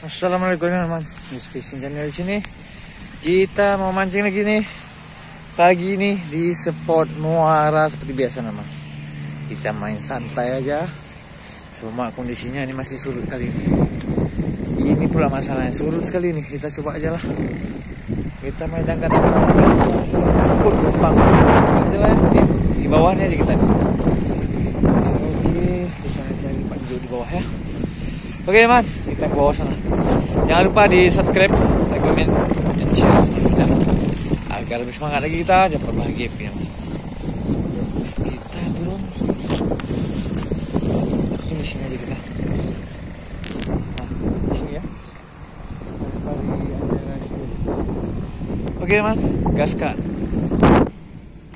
Assalamualaikum teman-teman, Fishing Channel di sini. Kita mau mancing lagi nih pagi ini di spot muara seperti biasa teman. Kita main santai aja. Cuma kondisinya ini masih surut kali ini. Ini pula masalahnya, surut sekali nih. Kita coba aja lah. Kita main angkat takut gampang aja lah ya. Di bawahnya aja kita. Oke, kita cari Pak Jo di bawah ya. Oke teman, kita ke bawah sana. Jangan lupa di subscribe, like, comment, dan share ya. Agar lebih semangat lagi kita dapat bahagia ya. Kita turun. Ini sini aja kita. Nah, sini ya. Oke teman, gaskan.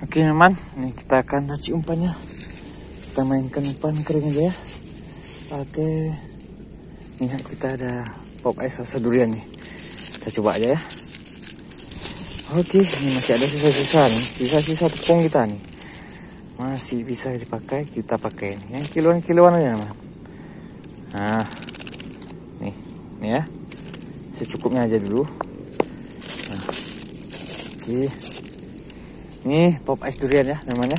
Oke teman, ini kita akan naci umpannya. Kita mainkan umpan kering aja ya. Pakai ini kita ada pop ice rasa durian nih. Kita coba aja ya. Oke, ini masih ada sisa-sisa nih. Sisa-sisa tepung kita nih. Masih bisa dipakai, kita pakai ini. Yang kiloan-kiloan aja teman. Nah, nih ya. Secukupnya aja dulu. Nah, oke. Ini pop ice durian ya namanya.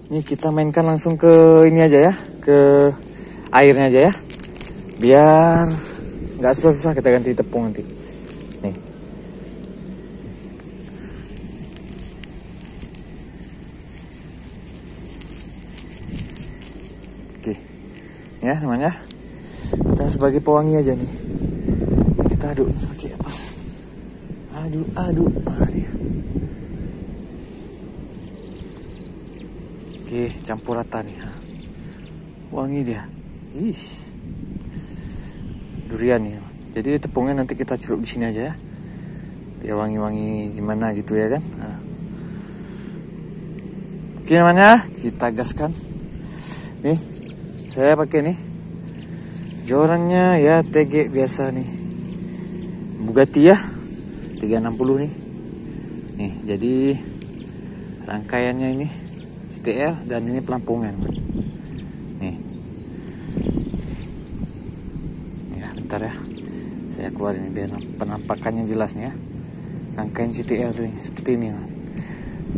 Ini kita mainkan langsung ke ini aja ya. Ke airnya aja ya. Biar nggak susah-susah kita ganti tepung nanti. Nih. Oke. Ya namanya. Kita sebagai pewangi aja nih. Kita aduk nih pakai apa? Aduk. Nah, dia. Oke, campur rata nih. Wangi dia. Ih. Durian ya. Jadi tepungnya nanti kita celup di sini aja ya. Biar wangi-wangi gimana gitu ya kan. Nah. Oke namanya, kita gaskan. Nih, saya pakai nih. Jorannya ya TG biasa nih. Bugatti ya. 360 nih. Nih, jadi rangkaiannya ini CTL dan ini pelampungan. Nih. Bentar ya, saya keluarin biar penampakannya jelas nih ya. Rangkaian CTL tuh seperti ini.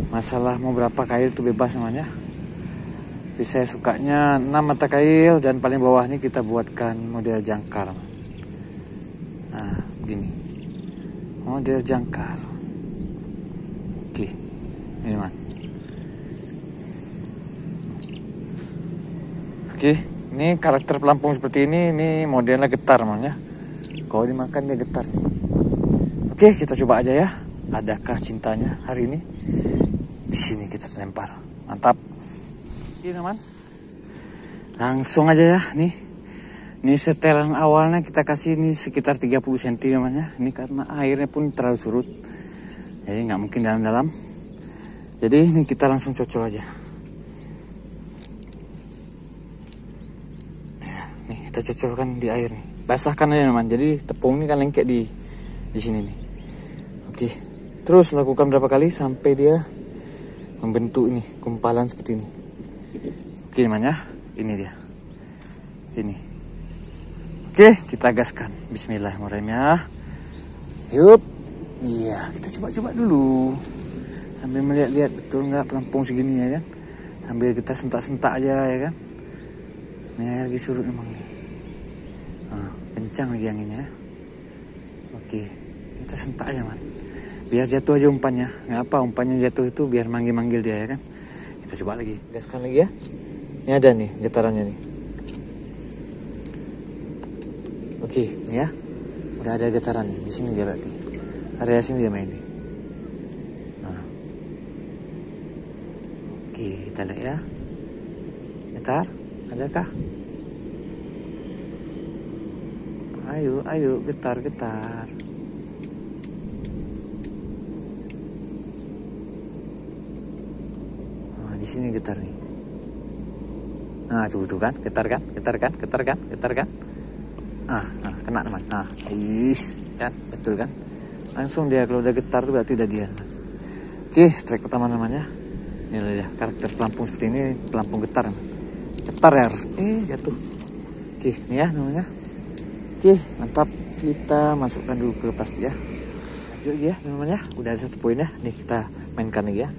Masalah mau berapa kail itu bebas namanya. Tapi saya sukanya 6 mata kail dan paling bawahnya kita buatkan model jangkar. Nah, begini. Model jangkar. Oke, ini man. Oke. Ini karakter pelampung seperti ini modelnya getar namanya. Kalau dimakan dia getar nih. Oke, kita coba aja ya. Adakah cintanya hari ini? Di sini kita lempar. Mantap. Oke, teman. Langsung aja ya, nih. Ini setelan awalnya kita kasih ini sekitar 30 cm namanya. Ini karena airnya pun terlalu surut. Jadi nggak mungkin dalam-dalam. Jadi ini kita langsung cocol aja. Kita cocolkan di air nih, basahkan aja teman. Jadi tepung ini kan lengket di sini nih. Oke, terus lakukan berapa kali sampai dia membentuk ini gumpalan seperti ini. Oke teman ya, ini dia. Ini. Oke, kita gaskan. Bismillahirrahmanirrahim ya. Yup. Iya, kita coba dulu sambil melihat-lihat betul nggak pelampung segini ya kan. Sambil kita sentak-sentak aja ya kan. Ini air lagi surut memang nih. Kencang lagi anginnya. Oke, kita sentak aja man. Biar jatuh aja umpannya. Nggak apa umpannya jatuh itu biar manggil-manggil dia ya kan. Kita coba lagi, gaskan lagi ya. Ini ada nih getarannya nih. Oke, ini ya. Udah ada getaran nih. Di sini dia berarti. Area sini dia main nih. Nah. Oke, kita lihat ya. Getar, adakah? Ayo, getar. Nah, di sini getar nih. Nah, tuh kan, getar kan. Nah, kena teman. Nah, kan, betul kan? Langsung dia kalau udah getar tuh berarti udah dia. Oke, strike utama namanya. Ini lah ya, karakter pelampung seperti ini, pelampung getar. Getar ya, jatuh. Oke, ini ya namanya. Oke, mantap. kita masukkan dulu ke plastik ya. Lanjut lagi ya teman-teman ya. Udah ada 1 poin ya. Nih kita mainkan lagi ya.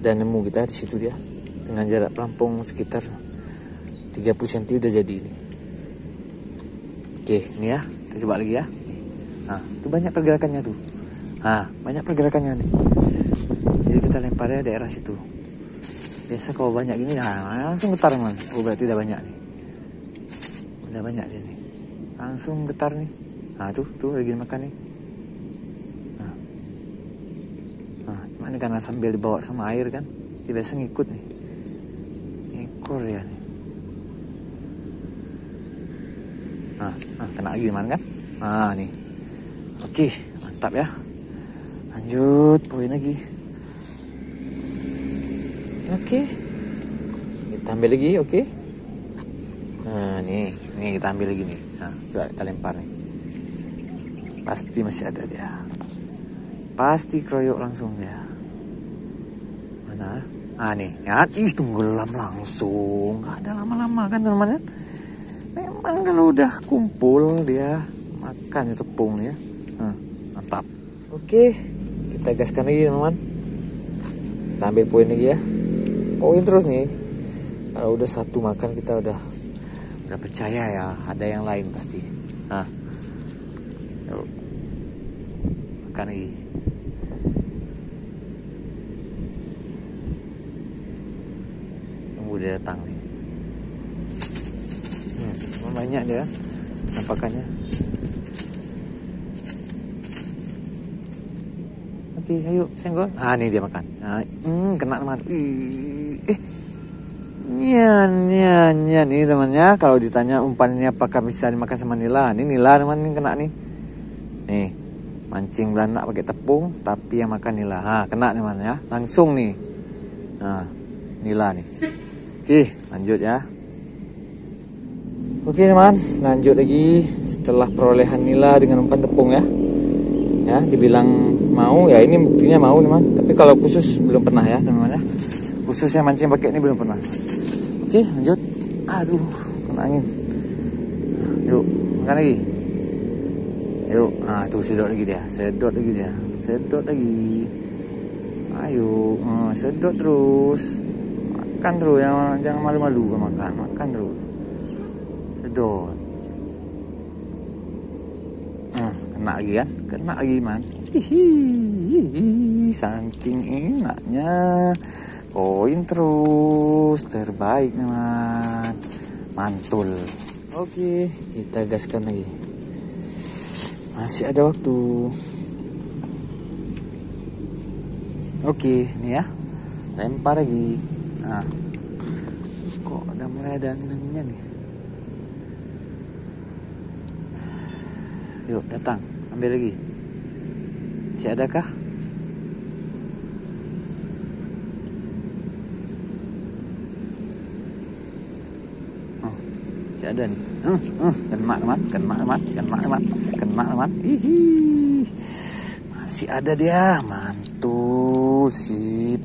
Dan nemu kita di situ dia. Dengan jarak pelampung sekitar 30 cm udah jadi ini. Oke, ini ya. Kita coba lagi ya. Nah, itu banyak pergerakannya tuh. Nah, banyak pergerakannya nih. Jadi kita lempar ya daerah situ. Biasa kalau banyak gini, nah langsung getar teman. Oh berarti udah banyak nih. Udah banyak dia nih. Langsung getar nih. Nah tuh lagi makan nih. Nah, gimana karena sambil dibawa sama air kan. Dia biasa ngikut nih. Ekor ya nih. Nah, kena lagi gimana kan? Nah nih. Oke, mantap ya. Lanjut, poin lagi. Oke. Kita ambil lagi, oke. Nah, nih kita ambil lagi nih. Nah, kita lempar nih. Pasti masih ada dia. Pasti keroyok langsung ya. Mana? Ah nih, ya tenggelam langsung. Gak ada lama-lama kan teman-teman. Memang kalau udah kumpul dia makan tepung ya. Mantap. Oke, kita gaskan lagi teman-teman. Kita ambil poin lagi ya. Poin terus nih. Kalau udah 1 makan kita udah percaya ya. Ada yang lain pasti. Nah, yuk makan lagi. Tunggu dia datang nih. Banyak dia nampakannya. Oke, ayo senggol. Ah, nih dia makan. Nah, kena teman. Nyan nih temannya. Kalau ditanya umpan ini apakah bisa dimakan sama nila? Ini nila teman, ini kena nih. Nih, mancing belanak pakai tepung, tapi yang makan nila. Nah, kena teman ya. Langsung nih. Nah, nila nih. Oke, lanjut ya. Oke teman, lanjut lagi setelah perolehan nila dengan umpan tepung ya. Ya, dibilang mau ya, ini buktinya mau teman. Tapi kalau khusus belum pernah ya teman-teman ya. Khususnya mancing pakai ini belum pernah. Oke, lanjut. Aduh, kena angin. Yuk, makan lagi. Yuk, tuh sedot lagi dia. Sedot lagi. Ayo, sedot terus. Makan terus, jangan malu-malu makan terus. Sedot. Kena lagi kan? Kena lagi man. Saking enaknya. Poin terus. Terbaik teman. Mantul. Oke, kita gaskan lagi. Masih ada waktu. Oke, nih ya. Lempar lagi. Nah. Kok udah mulai ada angin-anginnya nih. Yuk datang, ambil lagi. Masih adakah? Masih ada nih. Kena teman. Hihi. Masih ada dia, mantul, sip.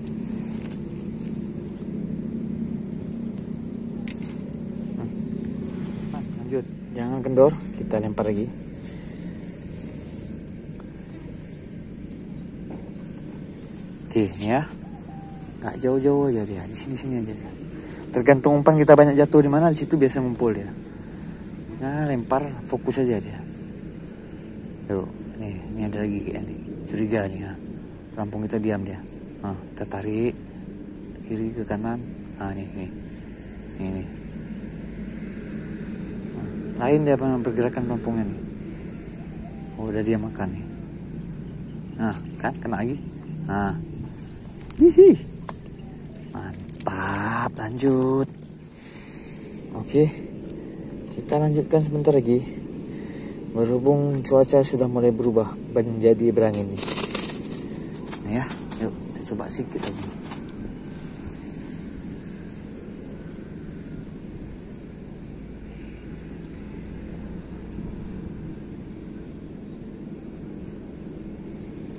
Lanjut, jangan kendor, kita lempar lagi. Oke, ini ya. Nggak jauh-jauh aja dia, di sini aja dia. Tergantung umpan kita banyak jatuh di mana, di situ biasa ngumpul dia. Nah, lempar fokus aja dia. Yuk, ini ada lagi kayak nih. Curiga nih ya. Rampung kita diam dia. Kita tarik kiri ke kanan. Nih. Lain dia pergerakan rampungnya nih. Oh, udah dia makan nih. Kan kena lagi. Hihi. Mantap, lanjut. Oke. Kita lanjutkan sebentar lagi. Berhubung cuaca sudah mulai berubah menjadi berangin nih. Nah ya, yuk kita coba sedikit lagi.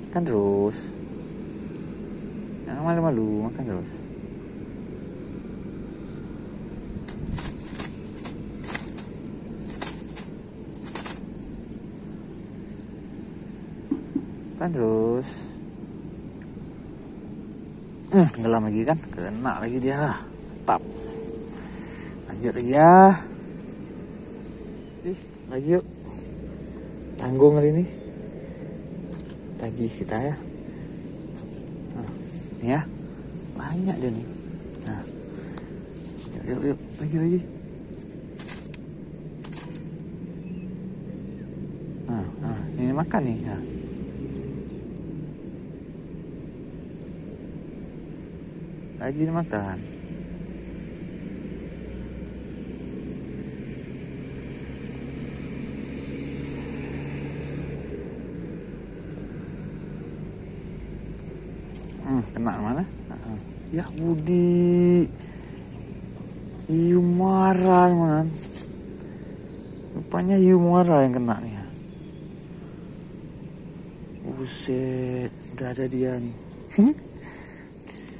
Makan terus. Jangan malu-malu, makan terus. Kan terus. Tenggelam lagi kan, kena lagi dia. Tap. Lanjut lagi ya. Lagi yuk. Tanggung kali ini. Tagih kita ya. Nah, ini ya. Banyak dia nih. Nah. Yuk. Lagi. Nah, ini makan nih. Nah. Lagi dimakan. Kena mana? Ya Budi. Hiu muara man. Rupanya hiu muara yang kena nih. Buset, udah ada dia nih.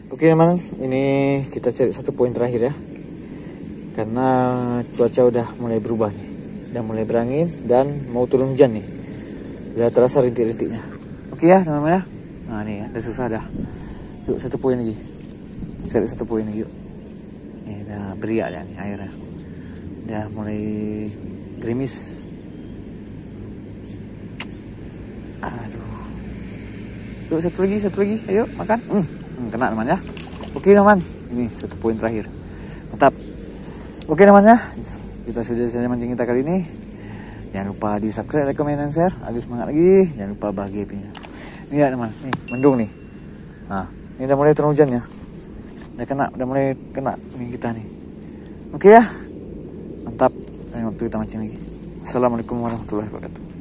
Oke teman, ini kita cari satu poin terakhir ya. Karena cuaca udah mulai berubah nih. Udah mulai berangin dan mau turun hujan nih. Udah terasa rintik-rintiknya. Oke ya teman-teman ya. Nah ini ya, udah susah dah. Yuk satu poin lagi. Cari satu poin lagi yuk. Ini udah beriak ya nih airnya. Udah mulai gerimis. Aduh. Yuk satu lagi. Ayo makan. Kena teman ya. Oke teman. Ini satu poin terakhir. Mantap. Oke teman ya. Kita sudah selesai mancing kita kali ini. Jangan lupa di subscribe, like, comment, dan share. Aduh semangat lagi. Jangan lupa bahagia punya. Ini ya teman. Nih mendung nih. Nah ini udah mulai turun hujan ya. Udah mulai kena nih kita nih. Oke ya. Mantap. Lain waktu kita mancing lagi. Assalamualaikum warahmatullahi wabarakatuh.